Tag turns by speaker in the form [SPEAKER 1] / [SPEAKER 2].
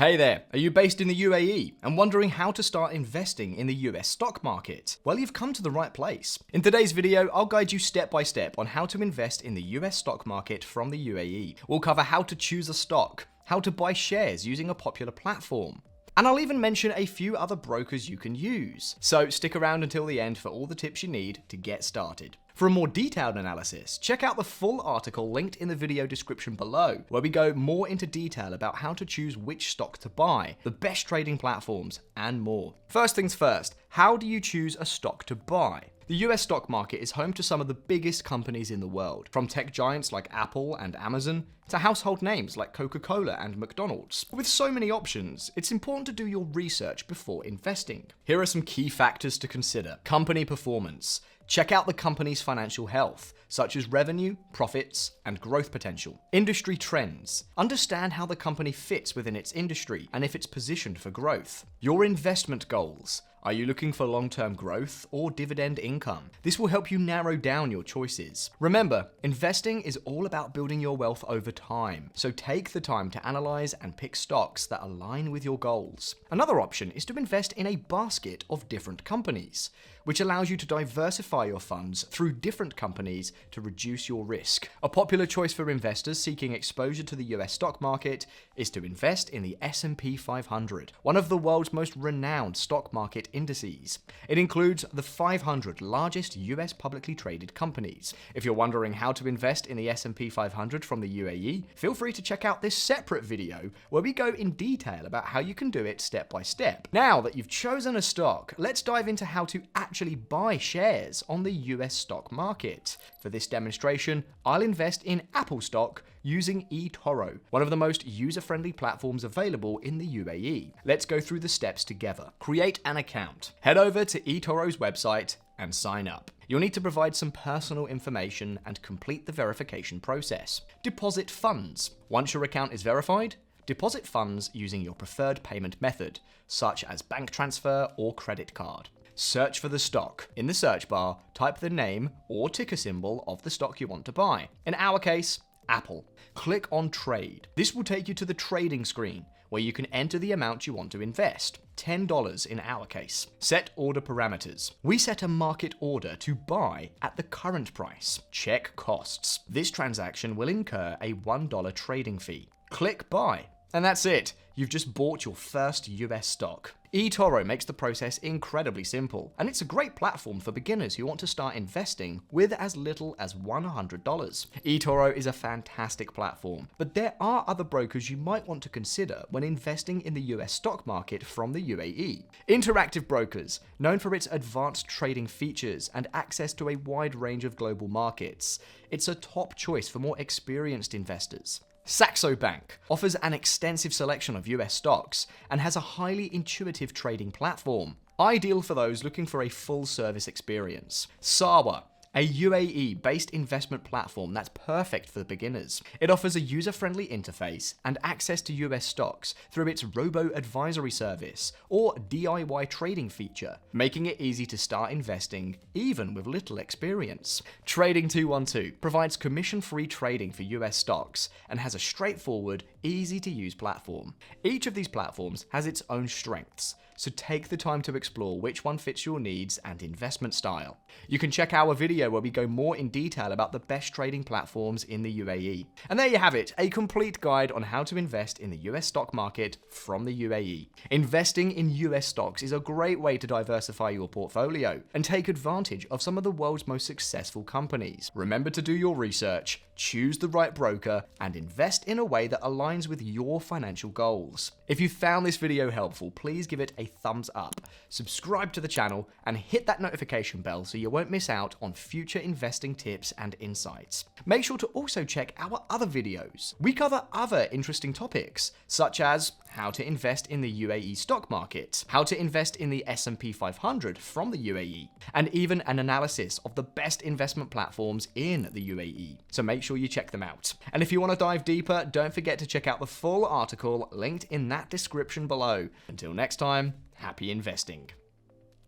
[SPEAKER 1] Hey there, are you based in the UAE and wondering how to start investing in the US stock market? Well, you've come to the right place. In today's video, I'll guide you step by step on how to invest in the US stock market from the UAE. We'll cover how to choose a stock, how to buy shares using a popular platform, and I'll even mention a few other brokers you can use. So stick around until the end for all the tips you need to get started. For a more detailed analysis, check out the full article linked in the video description below, where we go more into detail about how to choose which stock to buy, the best trading platforms, and more. First things first, how do you choose a stock to buy? The US stock market is home to some of the biggest companies in the world, from tech giants like Apple and Amazon to household names like Coca-Cola and McDonald's. With so many options, it's important to do your research before investing. Here are some key factors to consider. Company performance. Check out the company's financial health, such as revenue, profits, and growth potential. Industry trends. Understand how the company fits within its industry and if it's positioned for growth. Your investment goals. Are you looking for long-term growth or dividend income? This will help you narrow down your choices. Remember, investing is all about building your wealth over time, so take the time to analyze and pick stocks that align with your goals. Another option is to invest in a basket of different companies, which allows you to diversify your funds through different companies to reduce your risk. A popular choice for investors seeking exposure to the US stock market is to invest in the S&P 500, one of the world's most renowned stock market indices. It includes the 500 largest US publicly traded companies. If you're wondering how to invest in the S&P 500 from the UAE, feel free to check out this separate video where we go in detail about how you can do it step by step. Now that you've chosen a stock, let's dive into how to actually buy shares on the US stock market. For this demonstration, I'll invest in Apple stock using eToro, one of the most user-friendly platforms available in the UAE. Let's go through the steps together. Create an account. Head over to eToro's website and sign up. You'll need to provide some personal information and complete the verification process. Deposit funds. Once your account is verified, deposit funds using your preferred payment method, such as bank transfer or credit card. Search for the stock. In the search bar, type the name or ticker symbol of the stock you want to buy. In our case, Apple. Click on Trade. This will take you to the trading screen, where you can enter the amount you want to invest. $10 in our case. Set order parameters. We set a market order to buy at the current price. Check costs. This transaction will incur a $1 trading fee. Click Buy. And that's it. You've just bought your first US stock. eToro makes the process incredibly simple, and it's a great platform for beginners who want to start investing with as little as $100. eToro is a fantastic platform, but there are other brokers you might want to consider when investing in the US stock market from the UAE. Interactive Brokers, known for its advanced trading features and access to a wide range of global markets. It's a top choice for more experienced investors. Saxo Bank offers an extensive selection of US stocks and has a highly intuitive trading platform, ideal for those looking for a full-service experience. Sawa, a UAE-based investment platform that's perfect for beginners. It offers a user-friendly interface and access to US stocks through its robo-advisory service or DIY trading feature, making it easy to start investing even with little experience. Trading 212 provides commission-free trading for US stocks and has a straightforward, easy-to-use platform. Each of these platforms has its own strengths, so take the time to explore which one fits your needs and investment style. You can check our video where we go more in detail about the best trading platforms in the UAE. And there you have it, a complete guide on how to invest in the US stock market from the UAE. Investing in US stocks is a great way to diversify your portfolio and take advantage of some of the world's most successful companies. Remember to do your research, choose the right broker, and invest in a way that aligns with your financial goals. If you found this video helpful, please give it a thumbs up, subscribe to the channel, and hit that notification bell so you won't miss out on future investing tips and insights. Make sure to also check our other videos. We cover other interesting topics, such as how to invest in the UAE stock market, how to invest in the S&P 500 from the UAE, and even an analysis of the best investment platforms in the UAE. So make sure you check them out. And if you want to dive deeper, don't forget to check out the full article linked in that description below. Until next time, happy investing.